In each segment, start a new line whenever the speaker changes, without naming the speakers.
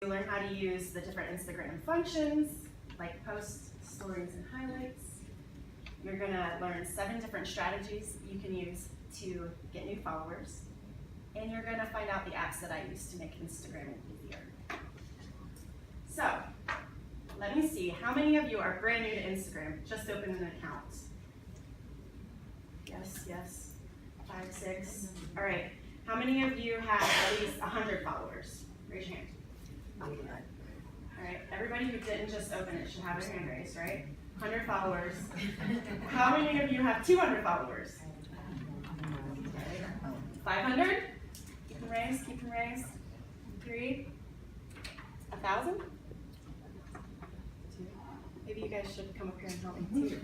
You learn how to use the different Instagram functions, like posts, stories, and highlights. You're gonna learn 7 different strategies you can use to get new followers. And you're gonna find out the apps that I use to make Instagram easier. So, let me see, how many of you are brand new to Instagram? Just opened an account. Yes, yes, 5, 6. All right, how many of you have at least 100 followers? Raise your hand. All right, everybody who didn't just open it should have their hand raised, right? 100 followers. How many of you have 200 followers? 500? Keep them raised, keep them raised. 3? 1,000? 2? Maybe you guys should come up here and help me too.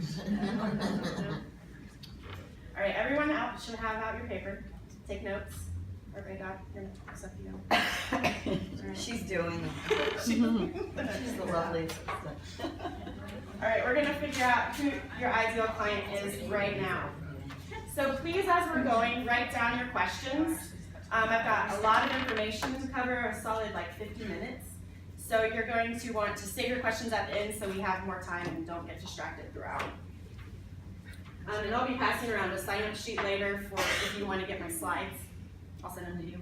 All right, everyone out should have out your paper. Take notes. Everybody got your stuff, you know. Right.
She's doing it. She's the loveliest.
All right, we're gonna figure out who your ideal client is right now. So please, as we're going, write down your questions. I've got a lot of information to cover, a solid like 50 minutes. So you're going to want to save your questions at the end so we have more time and don't get distracted throughout. And I'll be passing around a sign-up sheet later for if you want to get my slides. I'll send them to you.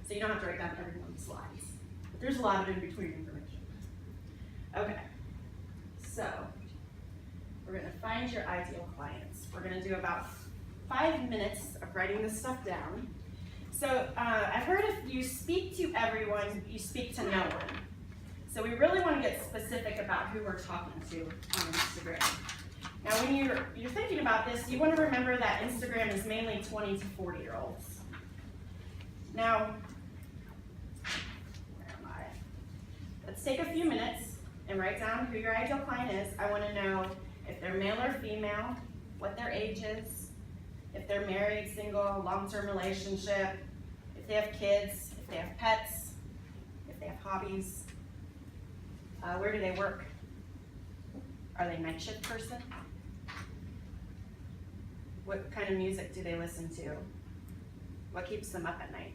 So you don't have to write down everyone's slides. But there's a lot of in-between information. Okay, so we're going to find your ideal clients. We're going to do about 5 minutes of writing this stuff down. So I've heard if you speak to everyone, you speak to no one. So we really want to get specific about who we're talking to on Instagram. Now when you're thinking about this, you want to remember that Instagram is mainly 20 to 40-year-olds. Now, where am I? Let's take a few minutes and write down who your ideal client is. I want to know if they're male or female, what their age is, if they're married, single, long-term relationship, if they have kids, if they have pets, if they have hobbies, where do they work? Are they a night shift person? What kind of music do they listen to? What keeps them up at night?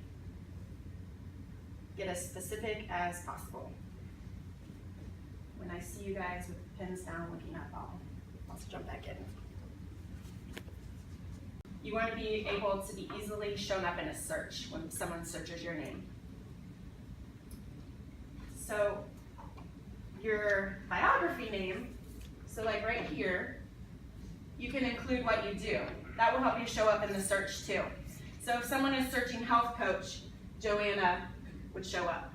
Get as specific as possible. When I see you guys with pens down looking at ball, let's jump back in. You want to be able to be easily shown up in a search when someone searches your name. So your biography name, so like right here, you can include what you do. That will help you show up in the search too. So if someone is searching health coach, Joanna would show up.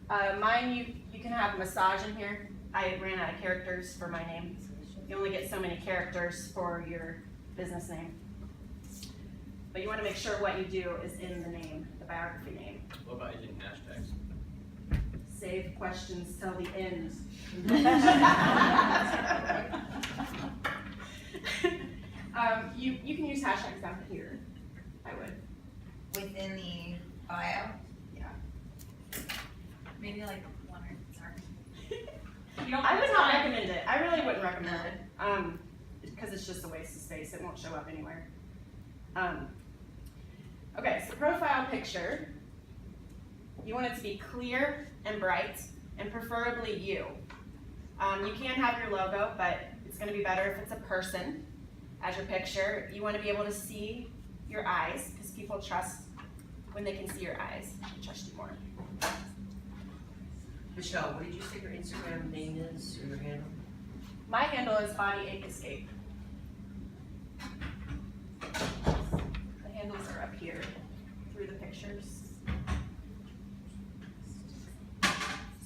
Mine, you can have massage in here. I ran out of characters for my name. You only get so many characters for your business name. But you want to make sure what you do is in the name, the biography name.
What about using hashtags?
Save questions till the end. You can use hashtags down here. I would.
Within the bio?
Yeah.
Maybe like one or sorry.
I would not recommend it. I really wouldn't recommend it. Because it's just a waste of space. It won't show up anywhere. Okay, so profile picture. You want it to be clear and bright, and preferably you. You can have your logo, but it's going to be better if it's a person as your picture. You want to be able to see your eyes, because people trust when they can see your eyes. They trust you more.
Michelle, what did you say your Instagram name is, or your handle?
My handle is Body Ache Escape. The handles are up here through the pictures.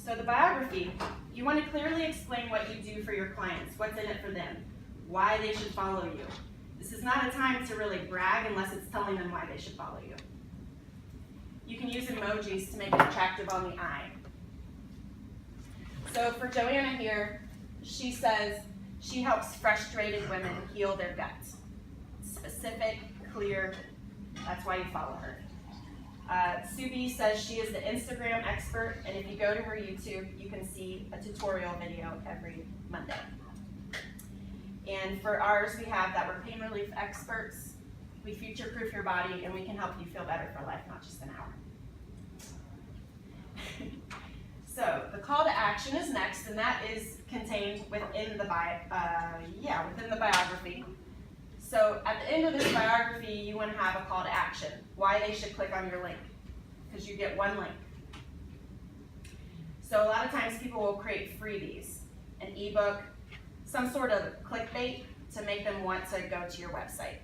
So the biography, you want to clearly explain what you do for your clients, what's in it for them, why they should follow you. This is not a time to really brag unless it's telling them why they should follow you. You can use emojis to make it attractive on the eye. So for Joanna here, she says she helps frustrated women heal their guts. Specific, clear, that's why you follow her. Subi says she is the Instagram expert, and if you go to her YouTube, you can see a tutorial video every Monday. And for ours, we have that we're pain relief experts. We future-proof your body, and we can help you feel better for life, not just an So the call to action is next, and that is contained within the within the biography. So at the end of this biography, you want to have a call to action, why they should click on your link, because you get one link. So a lot of times people will create freebies, an ebook, some sort of clickbait to make them want to go to your website.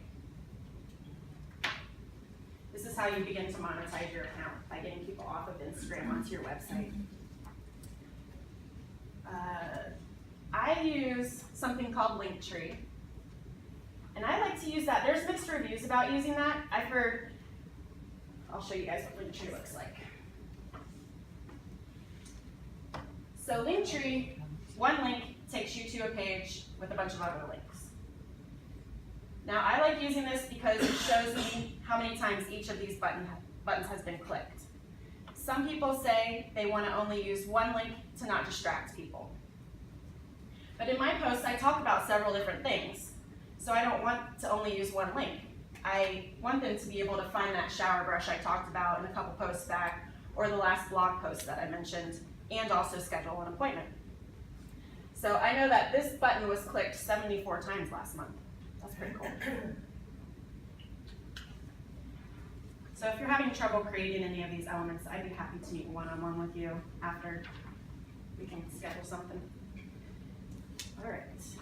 This is how you begin to monetize your account, by getting people off of Instagram onto your website. I use something called Linktree, and I like to use that. There's mixed reviews about using that. I'll show you guys what Linktree looks like. So Linktree, one link takes you to a page with a bunch of other links. Now I like using this because it shows me how many times each of these buttons has been clicked. Some people say they want to only use one link to not distract people. But in my posts, I talk about several different things. So I don't want to only use one link. I want them to be able to find that shower brush I talked about in a couple posts back, or the last blog post that I mentioned, and also schedule an appointment. So I know that this button was clicked 74 times last month. That's pretty cool. So if you're having trouble creating any of these elements, I'd be happy to meet one-on-one with you after we can schedule something. All right, let's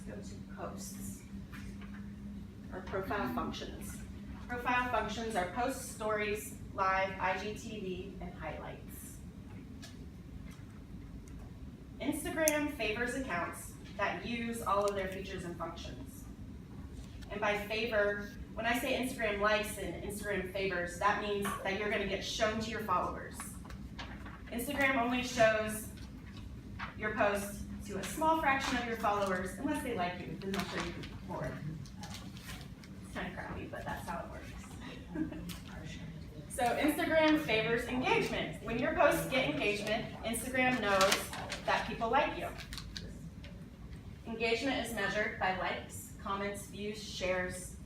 go to posts, or profile functions. Profile functions are posts, stories, live, IGTV, and highlights. Instagram favors accounts that use all of their features and functions. And by favor, when I say Instagram likes and Instagram favors, that means that you're going to get shown to your followers. Instagram only shows your post to a small fraction of your followers, unless they like you, then they'll show you more. It's kind of crappy, but that's how it works. So Instagram favors engagement. When your posts get engagement, Instagram knows that people like you. Engagement is measured by likes, comments, views, shares,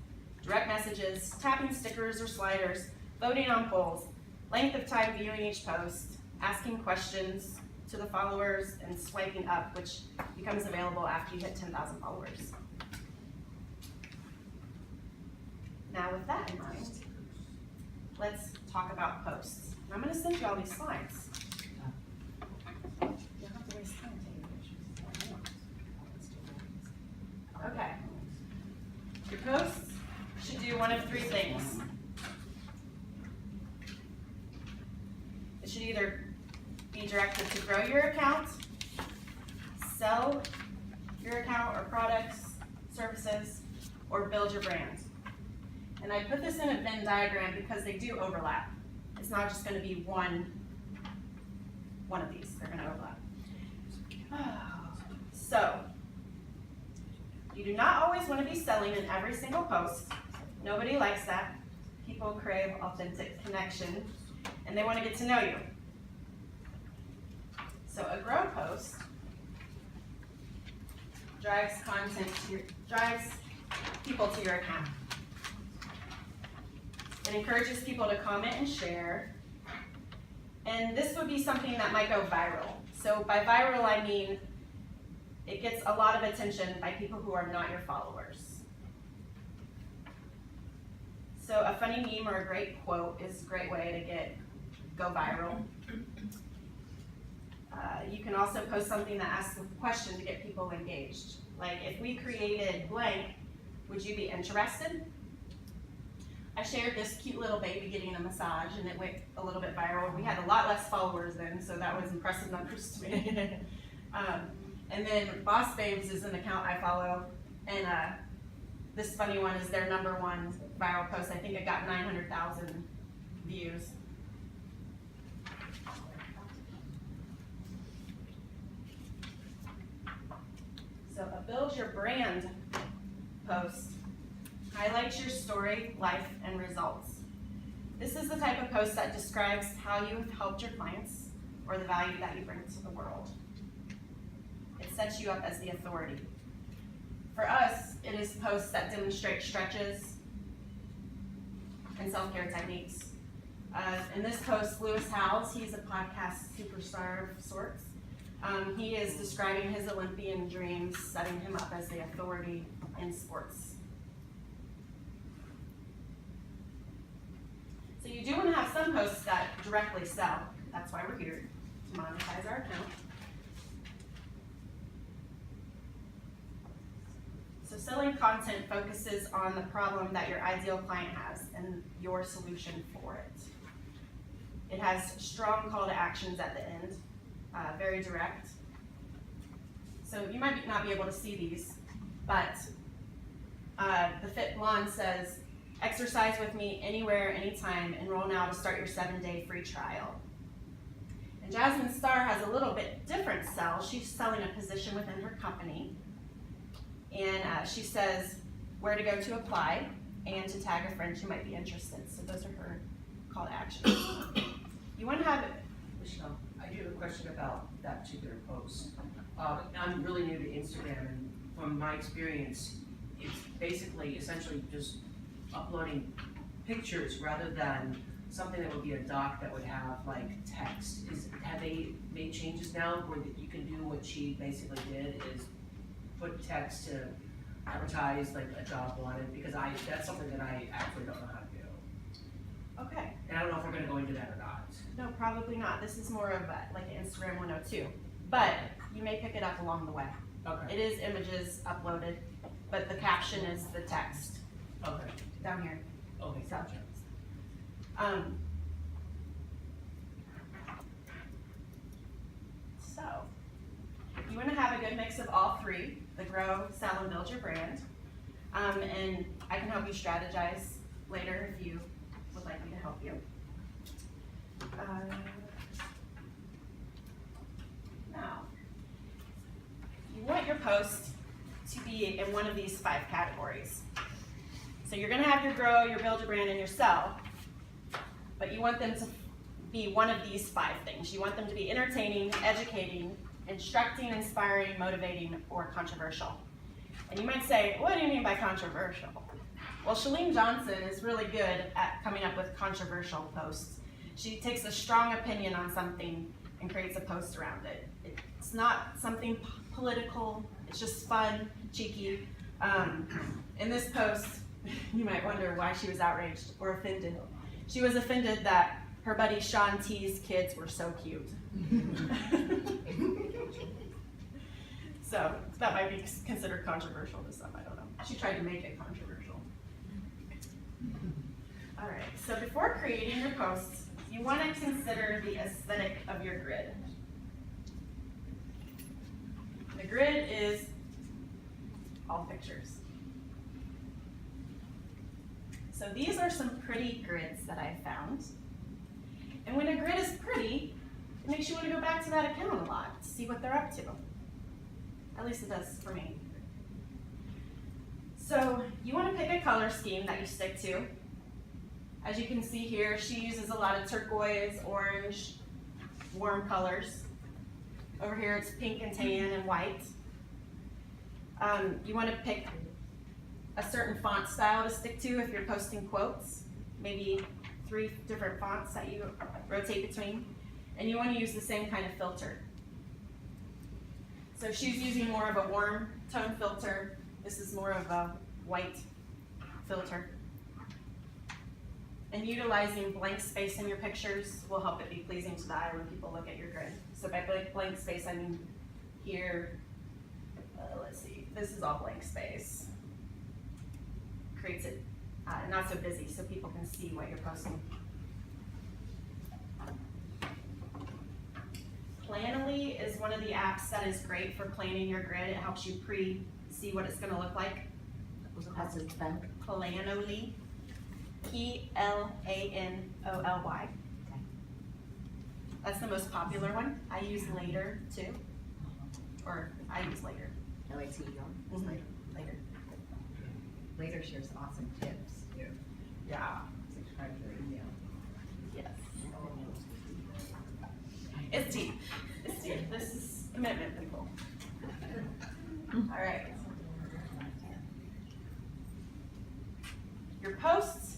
direct messages, tapping stickers or sliders, voting on polls, length of time viewing each post, asking questions to the followers, and swiping up, which becomes available after you hit 10,000 followers. Now with that in mind, let's talk about posts. And I'm going to send you all these slides. You don't have to waste time taking pictures. Okay. Your posts should do one of three things. It should either be directed to grow your account, sell your account or products, services, or build your brand. And I put this in a Venn diagram because they do overlap. It's not just going to be one of these. They're going to overlap. So, you do not always want to be selling in every single post. Nobody likes that. People crave authentic connection, and they want to get to know you. So a grow post drives people to your account. It encourages people to comment and share. And this would be something that might go viral. So by viral, I mean it gets a lot of attention by people who are not your followers. So a funny meme or a great quote is a great way to go viral. You can also post something that asks a question to get people engaged. Like, if we created blank, would you be interested? I shared this cute little baby getting a massage, and it went a little bit viral. We had a lot less followers then, so that was impressive numbers to me. And then Boss Babes is an account I follow, and this funny one is their #1 viral post. I think it got 900,000 views. So a build your brand post highlights your story, life, and results. This is the type of post that describes how you have helped your clients or the value that you bring to the world. It sets you up as the authority. For us, it is posts that demonstrate stretches and self-care techniques. In this post, Lewis Howes, he's a podcast superstar of sorts. He is describing his Olympian dreams, setting him up as the authority in sports. So you do want to have some posts that directly sell. That's why we're here, to monetize our account. So selling content focuses on the problem that your ideal client has and your solution for it. It has strong call to actions at the end, very direct. So you might not be able to see these, but the Fit Blonde says, exercise with me anywhere, anytime, enroll now to start your 7-day free trial. And Jasmine Star has a little bit different sell. She's selling a position within her company. And she says where to go to apply and to tag a friend who might be interested. So those are her call to action. You want to have it.
Michelle, I do have a question about that particular post. I'm really new to Instagram, and from my experience, it's basically essentially just uploading pictures rather than something that would be a doc that would have like text. Have they made changes now where you can do what she basically did, is put text to advertise like a job wanted? Because that's something that I actually don't know how to do.
Okay.
And I don't know if we're gonna go into that or not.
No, probably not. This is more of like an Instagram 102. But you may pick it up along the way.
Okay.
It is images uploaded, but the caption is the text
Okay.
down here.
Okay, gotcha.
So, you want to have a good mix of all three, the grow, sell, and build your brand. And I can help you strategize later if you would like me to help you. Now, you want your post to be in one of these 5 categories. So you're going to have your grow, your build your brand, and your sell, but you want them to be one of these 5 things. You want them to be entertaining, educating, instructing, inspiring, motivating, or controversial. And you might say, what do you mean by controversial? Well, Shalene Johnson is really good at coming up with controversial posts. She takes a strong opinion on something and creates a post around it. It's not something political, it's just fun, cheeky. In this post, you might wonder why she was outraged or offended. She was offended that her buddy Sean T's kids were so cute. So that might be considered controversial to some, I don't know. She tried to make it controversial. All right, so before creating your posts, you want to consider the aesthetic of your grid. The grid is all pictures. So these are some pretty grids that I found. And when a grid is pretty, it makes you want to go back to that account a lot to see what they're up to. At least it does for me. So you want to pick a color scheme that you stick to. As you can see here, she uses a lot of turquoise, orange, warm colors. Over here it's pink and tan and white. You want to pick a certain font style to stick to if you're posting quotes. Maybe 3 different fonts that you rotate between. And you want to use the same kind of filter. So she's using more of a warm tone filter. This is more of a white filter. And utilizing blank space in your pictures will help it be pleasing to the eye when people look at your grid. So by blank space, I mean here, let's see, this is all blank space. Creates it not so busy so people can see what you're posting. Planoly is one of the apps that is great for planning your grid. It helps you see what it's going to look like.
How's it spelled?
Planoly. Planoly. That's the most popular one. I use Later too. Or I use Later.
Later.
Later.
Later shares awesome tips.
Yeah.
Subscribe to their email.
Yes. It's deep. It's deep. This is commitment, people. All right. Your posts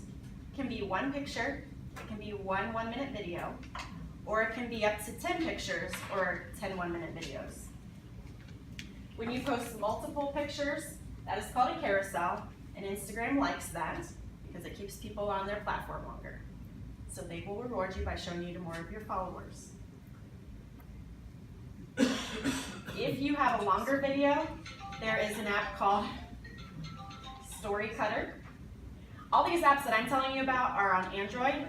can be one picture, It can be one 1-minute video, or it can be up to 10 pictures or 10 1-minute videos. When you post multiple pictures, that is called a carousel, and Instagram likes that because it keeps people on their platform longer. So they will reward you by showing you to more of your followers. If you have a longer video, there is an app called Story Cutter. All these apps that I'm telling you about are on Android.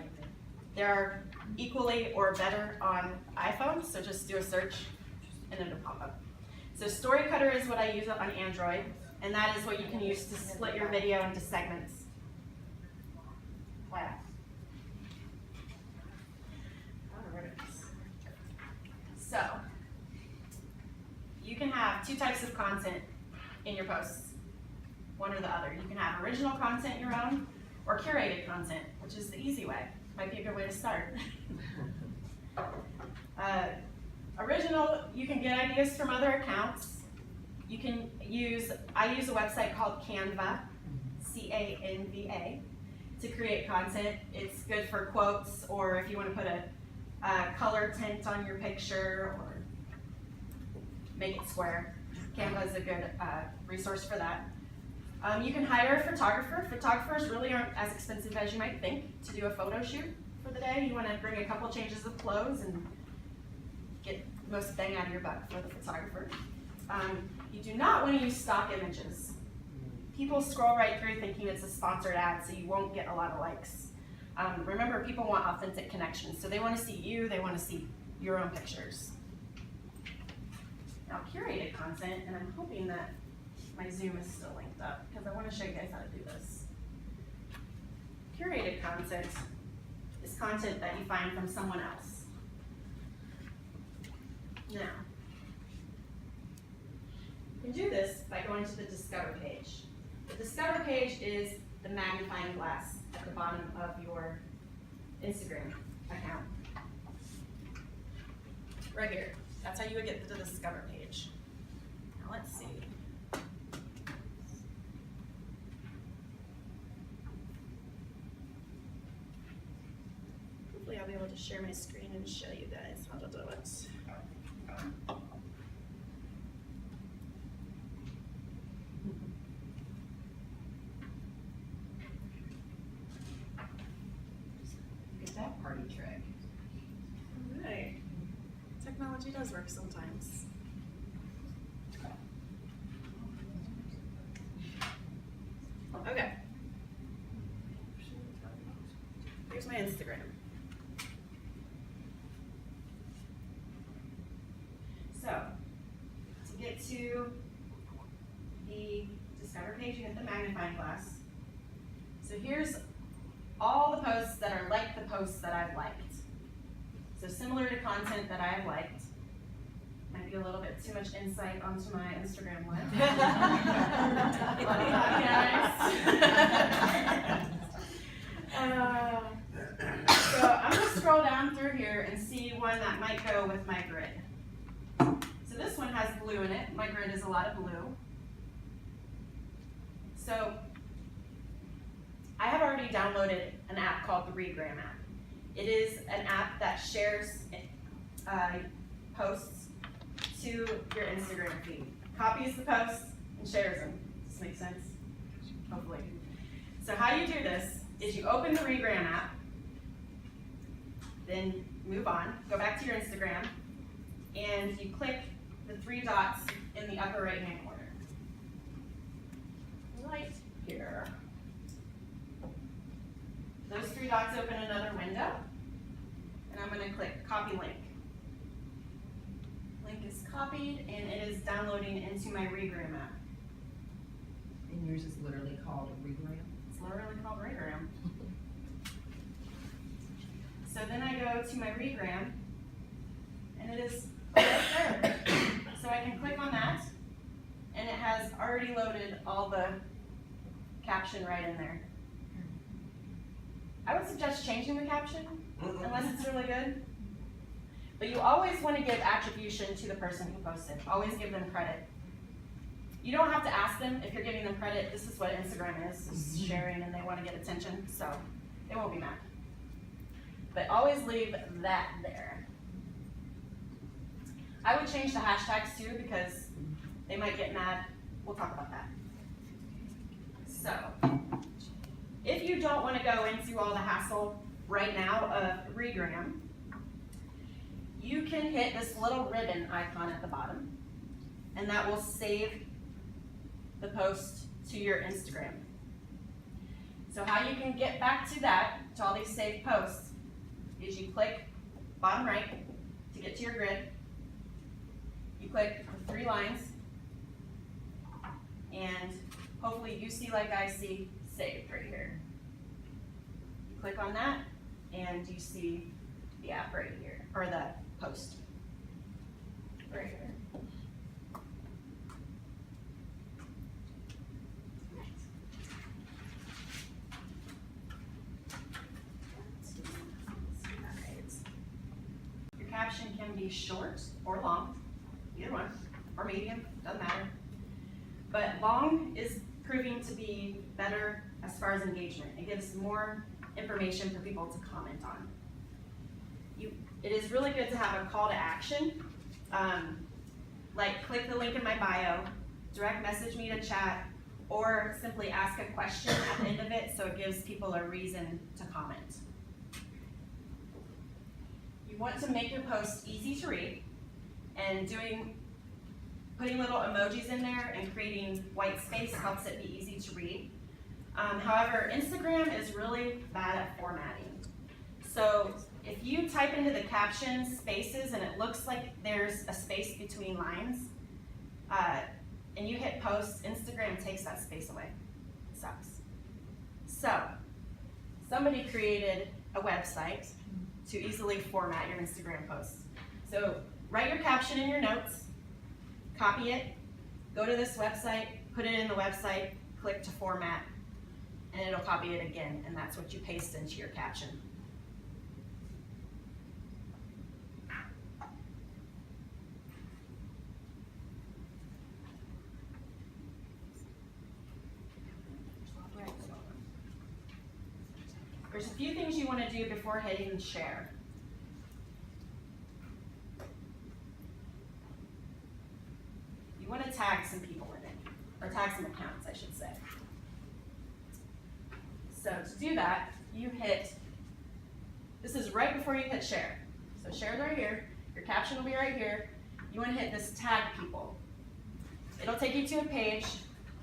They're equally or better on iPhone, so just do a search and it'll pop up. So Story Cutter is what I use on Android, and that is what you can use to split your video into segments. Wow. So, you can have 2 types of content in your posts, one or the other. You can have original content your own, or curated content, which is the easy way. Might be a good way to start. Original, you can get ideas from other accounts. You can I use a website called Canva, C-A-N-V-A, to create content. It's good for quotes, or if you want to put a color tint on your picture, or make it square. Canva is a good resource for that. You can hire a photographer. Photographers really aren't as expensive as you might think to do a photo shoot for the day. You want to bring a couple changes of clothes and get the most bang out of your buck for the photographer. You do not want to use stock images. People scroll right through thinking it's a sponsored ad, so you won't get a lot of likes. Remember, people want authentic connections, so they want to see you, they want to see your own pictures. Now, curated content, and I'm hoping that my Zoom is still linked up, because I want to show you guys how to do this. Curated content is content that you find from someone else. Now, you can do this by going to the Discover page. The Discover page is the magnifying glass at the bottom of your Instagram account. Right here. That's how you would get to the Discover page. Now let's see. Hopefully I'll be able to share my screen and show you guys how to do it.
That party trick.
Alright. Technology does work sometimes. Okay. Here's my Instagram. So, to get to the Discover page, you hit the magnifying glass. So here's all the posts that are like the posts that I've liked. So similar to content that I've liked. Might be a little bit too much insight onto my Instagram life. So I'm going to scroll down through here and see one that might go with my grid. So this one has blue in it. My grid is a lot of blue. So I have already downloaded an app called the Regram app. It is an app that shares posts to your Instagram feed. Copies the posts and shares them. Does this make sense? Hopefully. So how you do this is you open the Regram app, then move on, go back to your Instagram, and you click the 3 dots in the upper right hand corner. Right here. Those 3 dots open another window, and I'm going to click Copy Link. Link is copied, and it is downloading into my Regram app.
And yours is literally called a Regram?
It's literally called Regram. So then I go to my Regram, and it is right there. So I can click on that, and it has already loaded all the caption right in there. I would suggest changing the caption, unless it's really good. But you always want to give attribution to the person who posted. Always give them credit. You don't have to ask them if you're giving them credit. This is what Instagram is sharing, and they want to get attention, so they won't be mad. but always leave that there. I would change the hashtags too because they might get mad. We'll talk about that. So, if you don't want to go into all the hassle right now of regram, you can hit this little ribbon icon at the bottom, and that will save the post to your Instagram. So how you can get back to that, to all these saved posts, is you click bottom right to get to your grid. You click the 3 lines, and hopefully you see like I see saved right here. You click on that, and you see the app right here, or the post right here. Your caption can be short or long, either one, or medium, doesn't matter. But long is proving to be better as far as engagement. It gives more information for people to comment on. It is really good to have a call to action, like click the link in my bio, direct message me to chat, or simply ask a question at the end of it so it gives people a reason to comment. You want to make your post easy to read, and putting little emojis in there and creating white space helps it be easy to read. However, Instagram is really bad at formatting. So if you type into the caption spaces and it looks like there's a space between lines, and you hit post, Instagram takes that space away. It sucks. So somebody created a website to easily format your Instagram posts. So write your caption in your notes, copy it, go to this website, put it in the website, click to format, and it'll copy it again, and that's what you paste into your caption. There's a few things you want to do before hitting share. You want to tag some people in it, or tag some accounts, I should say. So to do that, you hit, this is right before you hit share. So share's right here, your caption will be right here. You want to hit this tag people. It'll take you to a page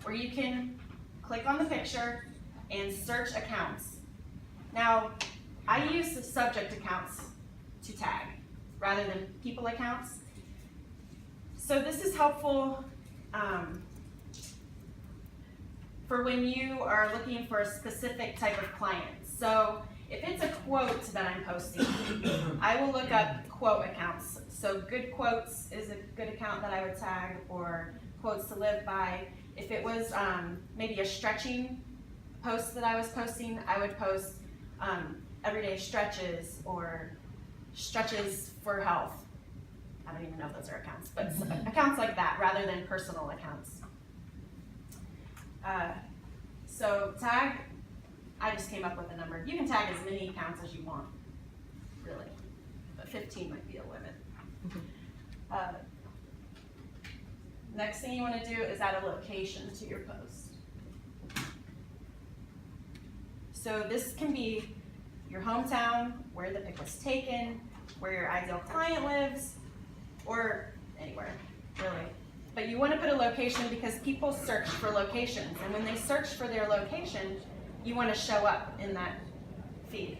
where you can click on the picture and search accounts. Now, I use the subject accounts to tag rather than people accounts. So this is helpful for when you are looking for a specific type of client. So if it's a quote that I'm posting, I will look up quote accounts. So Good Quotes is a good account that I would tag, or Quotes to Live By. If it was maybe a stretching post that I was posting, I would post everyday stretches or stretches for health. I don't even know if those are accounts, but accounts like that rather than personal accounts. So tag, I just came up with a number. You can tag as many accounts as you want, really, but 15 might be a limit. Next thing you want to do is add a location to your post. So this can be your hometown, where the pic was taken, where your ideal client lives, or anywhere, really. But you want to put a location because people search for locations, and when they search for their location, you want to show up in that feed.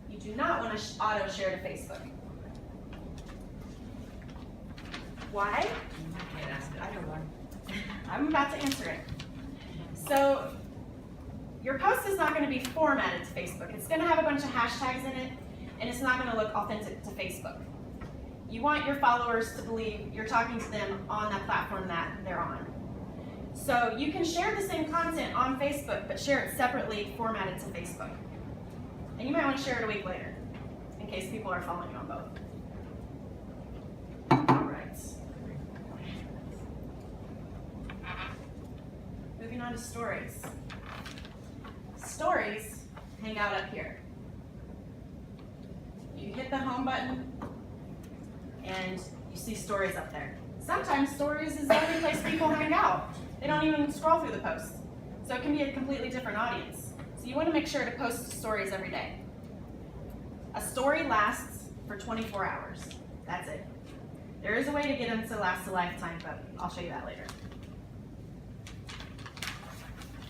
You do not want to auto share to Facebook. Why?
I don't know.
I'm about to answer it. So your post is not going to be formatted to Facebook. It's going to have a bunch of hashtags in it, and it's not going to look authentic to Facebook. You want your followers to believe you're talking to them on that platform that they're on. So you can share the same content on Facebook, but share it separately, formatted to Facebook. And you might want to share it a week later, in case people are following you on both. All right. Moving on to stories. stories hang out up here. You hit the home button and you see stories up there. Sometimes stories is the only place people hang out. They don't even scroll through the posts. So it can be a completely different audience. So you want to make sure to post stories every day. A story lasts for 24 hours. That's it. There is a way to get them to last a lifetime, but I'll show you that later.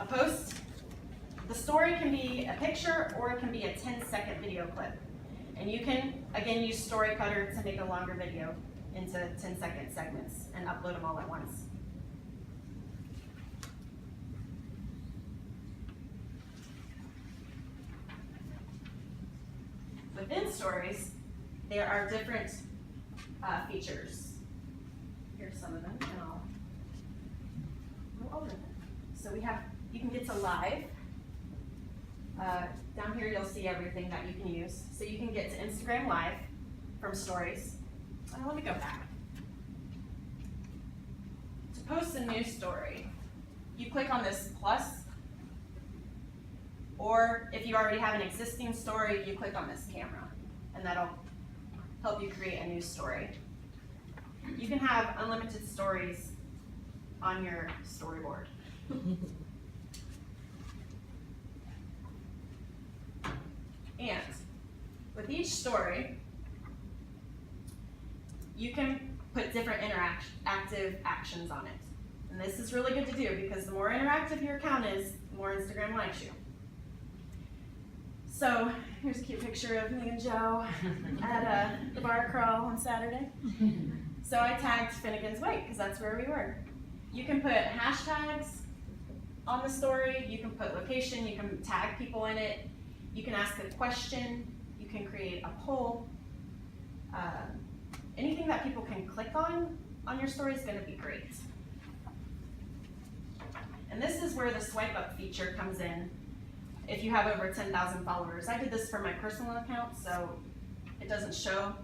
A post, the story can be a picture or it can be a 10-second video clip. And you can, again, use Story Cutter to make a longer video into 10-second segments and upload them all at once. Within stories, there are different features. Here's some of them, and I'll go over them. So we have, you can get to live. Down here you'll see everything that you can use. So you can get to Instagram Live from stories. Let me go back. To post a new story, you click on this plus, or if you already have an existing story, you click on this camera, and that'll help you create a new story. You can have unlimited stories on your storyboard. And with each story, you can put different interactive actions on it. And this is really good to do because the more interactive your account is, the more Instagram likes you. So here's a cute picture of me and Joe at the bar crawl on Saturday. So I tagged Finnegan's Wake because that's where we were. You can put hashtags on the story, you can put location, you can tag people in it, you can ask a question, you can create a poll. Anything that people can click on your story is going to be great. And this is where the swipe up feature comes in if you have over 10,000 followers. I did this for my personal account, so it doesn't show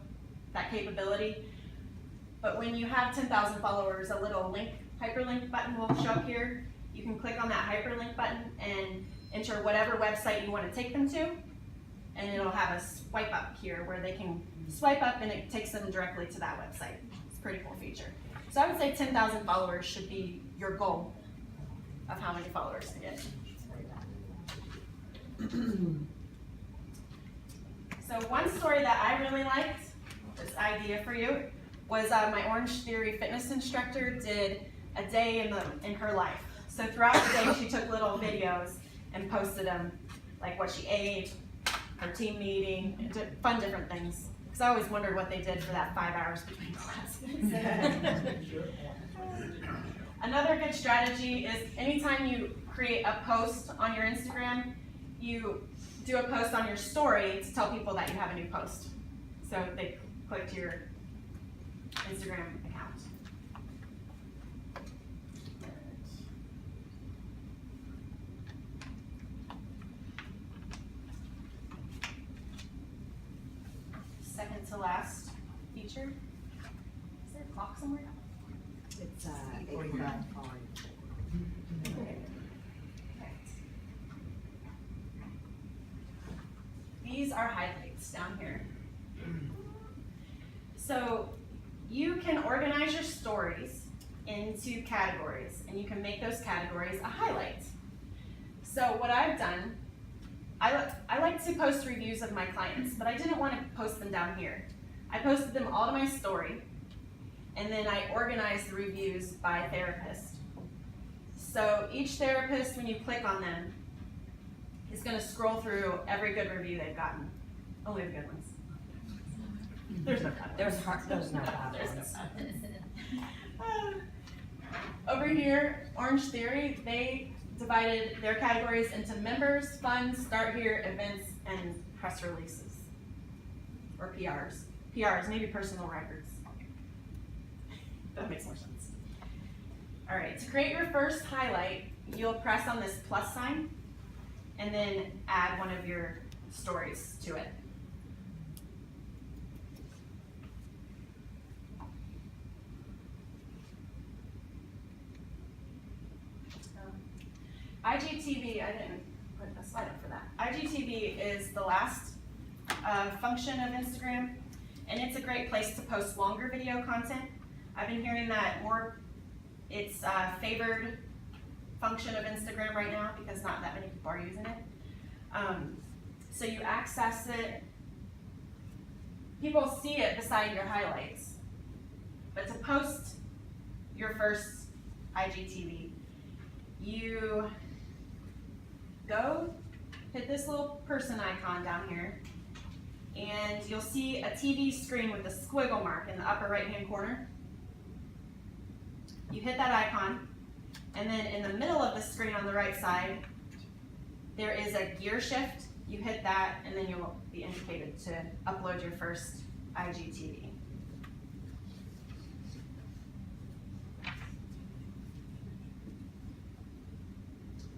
that capability. But when you have 10,000 followers, a little link, hyperlink button will show up here. You can click on that hyperlink button and enter whatever website you want to take them to, and it'll have a swipe up here where they can swipe up and it takes them directly to that website. It's a pretty cool feature. So I would say 10,000 followers should be your goal of how many followers to get. So one story that I really liked, this idea for you, was my Orange Theory fitness instructor did a day in her life. So throughout the day, she took little videos and posted them, like what she ate, her team meeting, fun different things. Because I always wondered what they did for that 5 hours between classes. Another good strategy is anytime you create a post on your Instagram, you do a post on your story to tell people that you have a new post. So they click to your Instagram account. Second to last feature. Is there a clock somewhere?
It's 8:45.
Okay. These are highlights down here. So you can organize your stories into categories, and you can make those categories a highlight. So what I've done, I like to post reviews of my clients, but I didn't want to post them down here. I posted them all to my story, and then I organized the reviews by therapist. So each therapist, when you click on them, is going to scroll through every good review they've gotten. Only the good ones. There's no bad ones.
There's no bad
There's no
ones.
bad ones. Over here, Orange Theory, they divided their categories into members, fun, start here, events, and press releases. Or PRs. PRs, maybe personal records. That makes more sense. All right, to create your first highlight, you'll press on this plus sign and then add one of your stories to it. IGTV, I didn't put a slide up IGTV is the last function of Instagram, and it's a great place to post longer video content. I've been hearing that it's a favored function of Instagram right now because not that many people are using it. So you access it, people see it beside your highlights. But to post your first IGTV, you go hit this little person icon down here, and you'll see a TV screen with a squiggle mark in the upper right hand corner. You hit that icon, and then in the middle of the screen on the right side, there is a gear shift. You hit that, and then you'll be indicated to upload your first IGTV.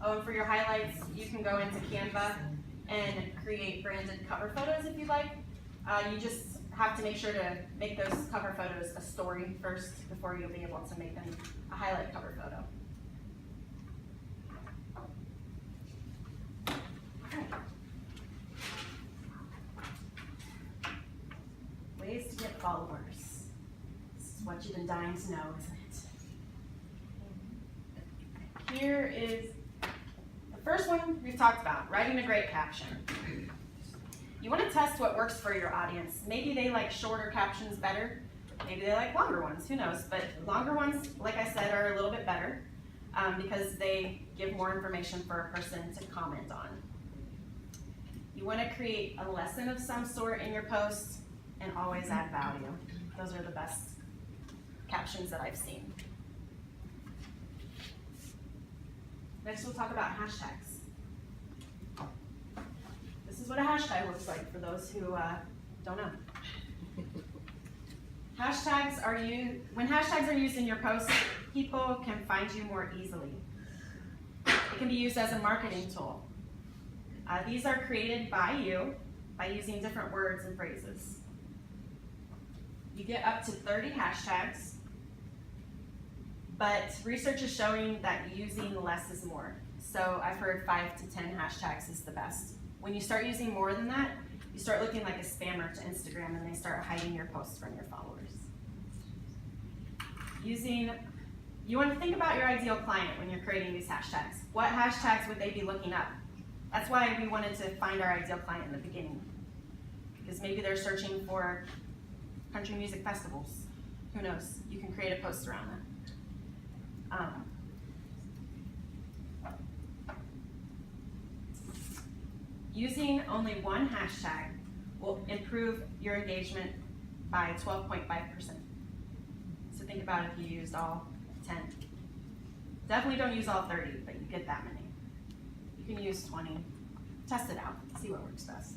Oh, and for your highlights, you can go into Canva and create branded cover photos if you'd like. You just have to make sure to make those cover photos a story first before you'll be able to make them a highlight cover photo. Okay. Ways to get followers. This is what you've been dying to know, isn't it? Here is the first one we've talked about, writing a great caption. You want to test what works for your audience. Maybe they like shorter captions better. Maybe they like longer ones, who knows? But longer ones, like I said, are a little bit better because they give more information for a person to comment on. You want to create a lesson of some sort in your post and always add value. Those are the best captions that I've seen. Next, we'll talk about hashtags. This is what a hashtag looks like for those who don't know. When hashtags are used in your post, people can find you more easily. It can be used as a marketing tool. These are created by you by using different words and phrases. You get up to 30 hashtags, but research is showing that using less is more. So I've heard 5 to 10 hashtags is the best. When you start using more than that, you start looking like a spammer to Instagram and they start hiding your posts from your followers. You want to think about your ideal client when you're creating these hashtags. What hashtags would they be looking up? That's why we wanted to find our ideal client in the beginning. Because maybe they're searching for country music festivals. Who knows? You can create a post around that. Using only one hashtag will improve your engagement by 12.5%. So think about if you used all 10. Definitely don't use all 30, but you get that many. You can use 20. Test it out, see what works best.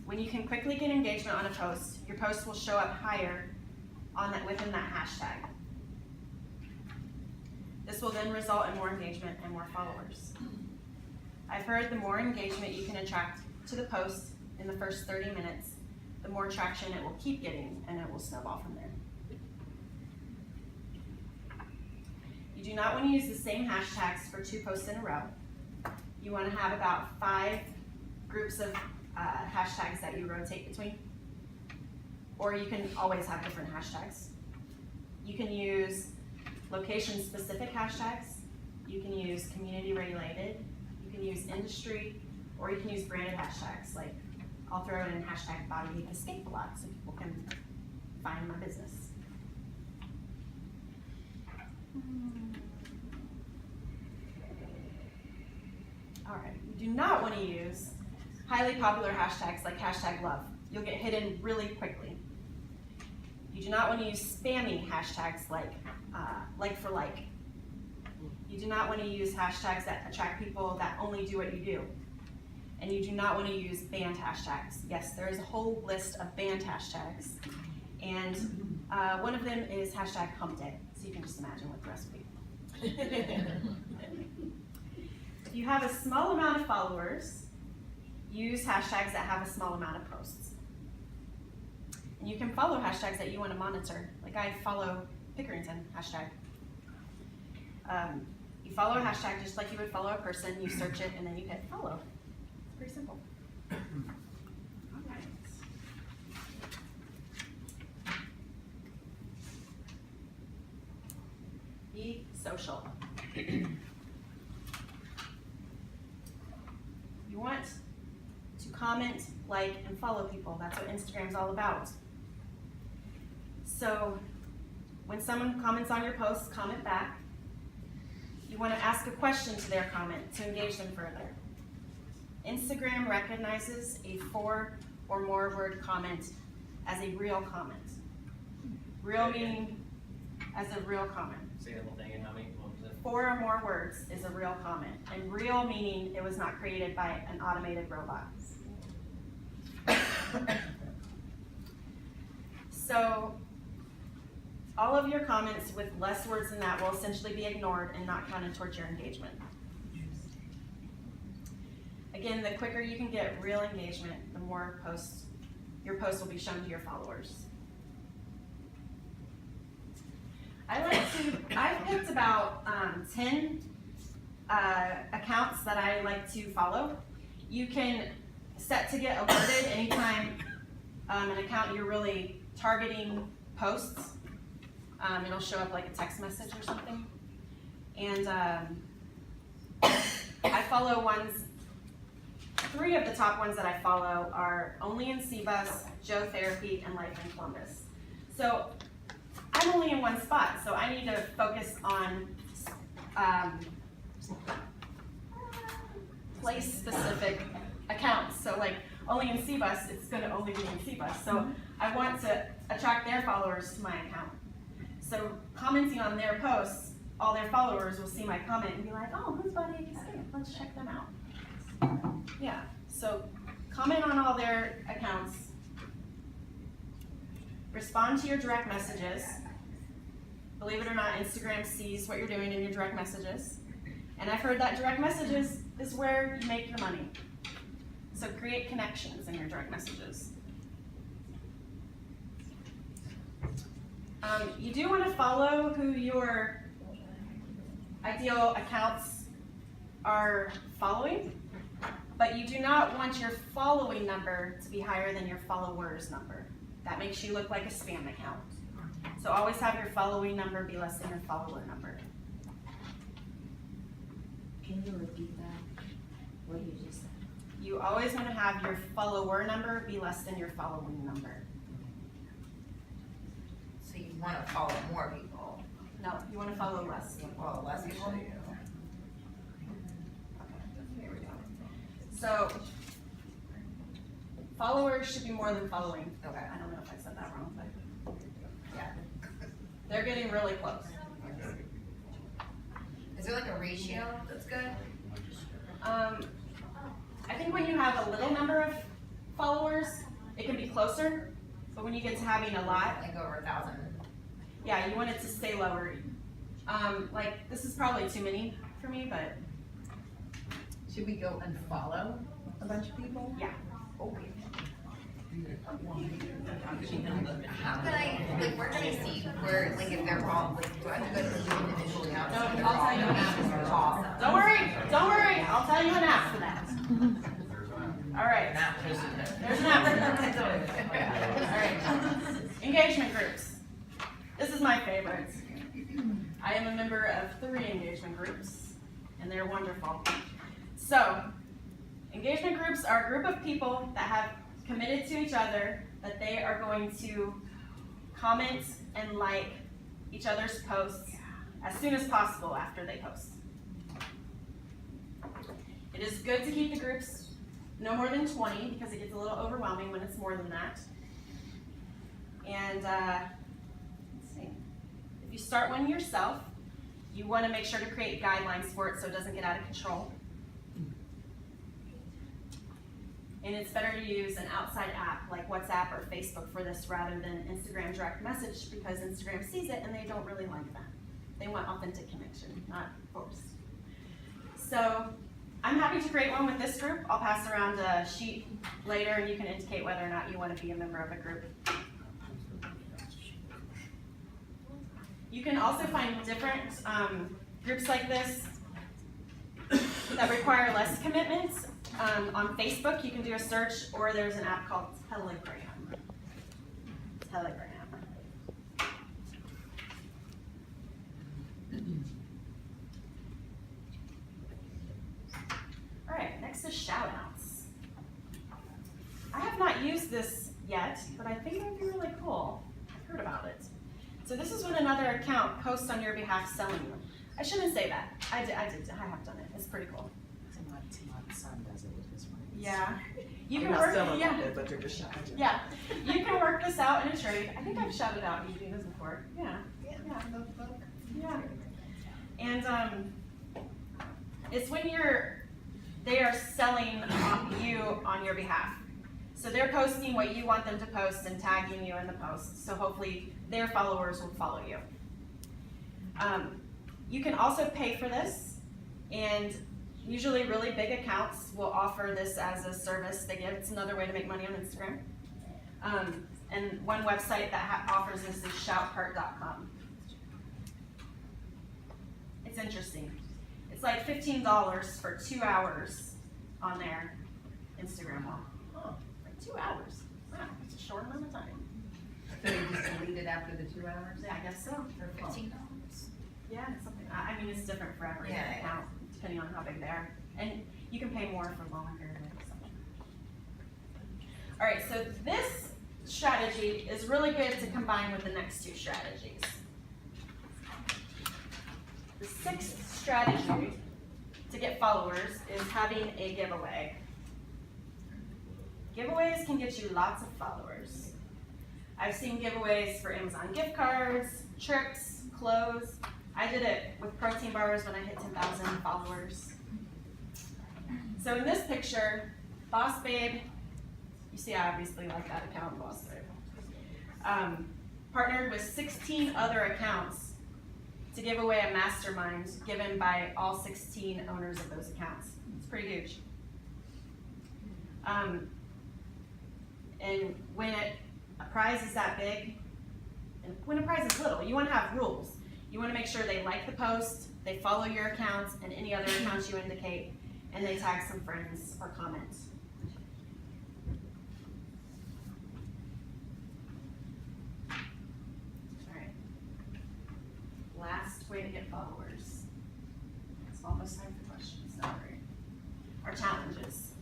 When you can quickly get engagement on a post, your post will show up higher within that hashtag. This will then result in more engagement and more followers. I've heard the more engagement you can attract to the post in the first 30 minutes, the more traction it will keep getting, and it will snowball from there. You do not want to use the same hashtags for 2 posts in a row. You want to have about 5 groups of hashtags that you rotate between. Or you can always have different hashtags. You can use location-specific hashtags. You can use community-related. You can use industry, or you can use branded hashtags. Like, I'll throw in hashtag body escape a lot so people can find my business. All right, you do not want to use highly popular hashtags like hashtag love. You'll get hidden really quickly. You do not want to use spammy hashtags like for like. You do not want to use hashtags that attract people that only do what you do. And you do not want to use banned hashtags. Yes, there is a whole list of banned hashtags. And one of them is hashtag hump day. So you can just imagine what the rest would be. If you have a small amount of followers, use hashtags that have a small amount of posts. And you can follow hashtags that you want to monitor. Like I follow Pickerington hashtag. You follow a hashtag just like you would follow a person, you search it, and then you hit follow. It's pretty simple. All right. Be social. You want to comment, like, and follow people. That's what Instagram's all about. So when someone comments on your post, comment back. You want to ask a question to their comment to engage them further. Instagram recognizes a 4 or more word comment as a real comment. Real meaning as a real comment.
Say the whole thing and how many, what was it?
4 or more words is a real comment. And real meaning it was not created by an automated robot. So all of your comments with less words than that will essentially be ignored and not counted towards your engagement. Again, the quicker you can get real engagement, the more your posts will be shown to your followers. I've picked about 10 accounts that I like to follow. You can set to get alerted anytime an account you're really targeting posts. It'll show up like a text message or something. And I follow ones, 3 of the top ones that I follow are Only in CBUS, Joe Therapy, and Life in Columbus. So I'm only in one spot, so I need to focus on place-specific accounts. So like Only in CBUS, it's gonna only be in CBUS. So I want to attract their followers to my account. So commenting on their posts, all their followers will see my comment and be like, oh, who's Body Ache Escape? Let's check them out. Yeah, so comment on all their accounts. Respond to your direct messages. Believe it or not, Instagram sees what you're doing in your direct messages. And I've heard that direct messages is where you make your money. So create connections in your direct messages. You do want to follow who your ideal accounts are following, but you do not want your following number to be higher than your followers number. That makes you look like a spam account. So always have your following number be less than your follower number.
Can you repeat that? What you just said?
You always want to have your follower number be less than your following number.
So you wanna follow more people,
No, you want to follow less.
follow less people?
Here we go. So followers should be more than following.
Okay.
I don't know if I said that wrong, but
Yeah.
they're getting really close.
Is there like a ratio that's good?
I think when you have a little number of followers, it can be closer, but when you get to having a lot,
Like over 1,000?
yeah, you want it to stay lower. Like this is probably too many for me, but
Should we go and follow a bunch of people?
yeah.
How can I, like, where can I see where, like, if they're all, like, do I have to go to the individual accounts?
No,
if they're
I'll
all-
tell you an app.
Awesome.
Don't worry, I'll tell you an app for that. All right, there's an app. All right, engagement groups. This is my favorite. I am a member of 3 engagement groups, and they're wonderful. So, engagement groups are a group of people that have committed to each other that they are going to comment and like each other's posts as soon as possible after they post. It is good to keep the groups no more than 20 because it gets a little overwhelming when it's more than that. And let's see. If you start one yourself, you want to make sure to create guidelines for it so it doesn't get out of control. And it's better to use an outside app like WhatsApp or Facebook for this rather than Instagram direct message because Instagram sees it and they don't really like that. They want authentic connection, not forced. So I'm happy to create one with this group. I'll pass around a sheet later and you can indicate whether or not you want to be a member of a group. You can also find different groups like this that require less commitment. On Facebook, you can do a search, or there's an app called Telegram. Telegram. All right, next is shout outs. I have not used this yet, but I think it would be really cool. I've heard about it. So this is when another account posts on your behalf selling you. I shouldn't say that. I have done it. It's pretty cool.
My son does it with his friends.
Yeah. You
They're
can
not
work,
selling
yeah.
it, but they're just shouting.
Yeah, you can work this out in a trade. I think I've shouted out you do this before. Yeah, yeah. And it's when they are selling you on your behalf. So they're posting what you want them to post and tagging you in the post. So hopefully their followers will follow you. You can also pay for this, and usually really big accounts will offer this as a service they give. It's another way to make money on Instagram. And one website that offers this is shoutcart.com. It's interesting. It's like $15 for 2 hours on their Instagram wall. Oh, like 2 hours. Wow, it's a short amount of time.
So you just delete it after the 2 hours?
Yeah, I guess so.
For $15.
Yeah, something. I mean, it's different for every
Yeah, yeah.
account, depending on how big they are. And you can pay more for longer. All right, so this strategy is really good to combine with the next two strategies. The sixth strategy to get followers is having a giveaway. Giveaways can get you lots of followers. I've seen giveaways for Amazon gift cards, tricks, clothes. I did it with protein bars when I hit 10,000 followers. So in this picture, Boss Babe, you see I obviously like that account, Boss Babe, partnered with 16 other accounts to give away a mastermind given by all 16 owners of those accounts. It's pretty huge. And when a prize is that big, and when a prize is little, you want to have rules. You want to make sure they like the post, they follow your accounts and any other accounts you indicate, and they tag some friends or comments. All right. Last way to get followers. It's almost time for questions. Sorry. Our challenges.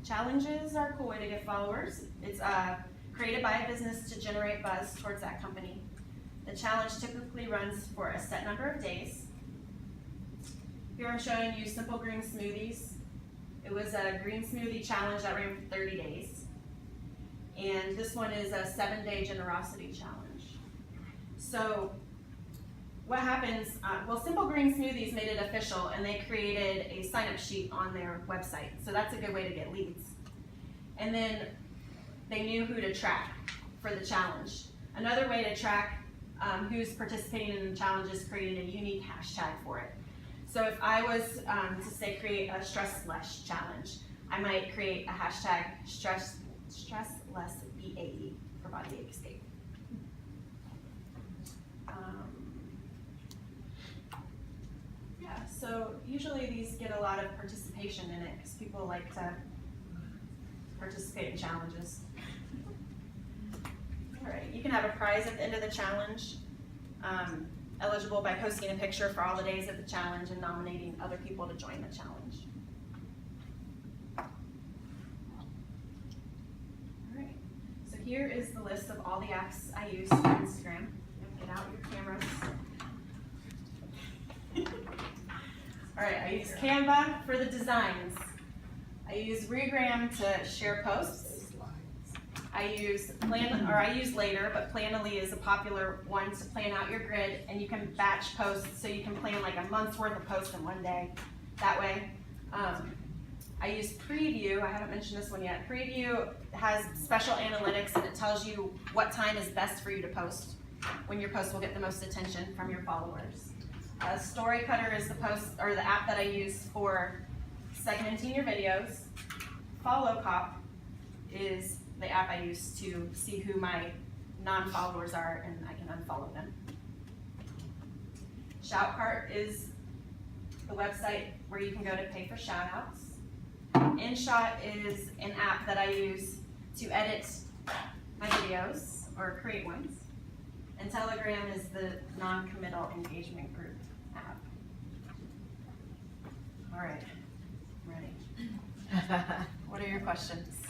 Challenges are a cool way to get followers. It's created by a business to generate buzz towards that company. The challenge typically runs for a set number of days. Here I'm showing you simple green smoothies. It was a green smoothie challenge that ran for 30 days. And this one is a 7-day generosity challenge. So what happens, well, Simple Green Smoothies made it official and they created a sign-up sheet on their website. So that's a good way to get leads. And then they knew who to track for the challenge. Another way to track who's participating in the challenge is creating a unique hashtag for it. So if I was to say create a stressless challenge, I might create a hashtag stressless BAE for body ache escape. Yeah, so usually these get a lot of participation in it because people like to participate in challenges. All right, you can have a prize at the end of the challenge, eligible by posting a picture for all the days of the challenge and nominating other people to join the challenge. All right, so here is the list of all the apps I use for Instagram. Get out your cameras. All right, I use Canva for the designs. I use Regram to share posts. I use Later, but Planoly is a popular one to plan out your grid, and you can batch posts, so you can plan like a month's worth of posts in one day. That way, I use Preview. I haven't mentioned this one yet. Preview has special analytics, and it tells you what time is best for you to post, when your post will get the most attention from your followers. Story Cutter is the app that I use for segmenting your videos. Follow Cop is the app I use to see who my non-followers are, and I can unfollow them. Shoutcart is the website where you can go to pay for shoutouts. InShot is an app that I use to edit my videos or create ones. And Telegram is the non-committal engagement group app. All right, ready. What are your questions?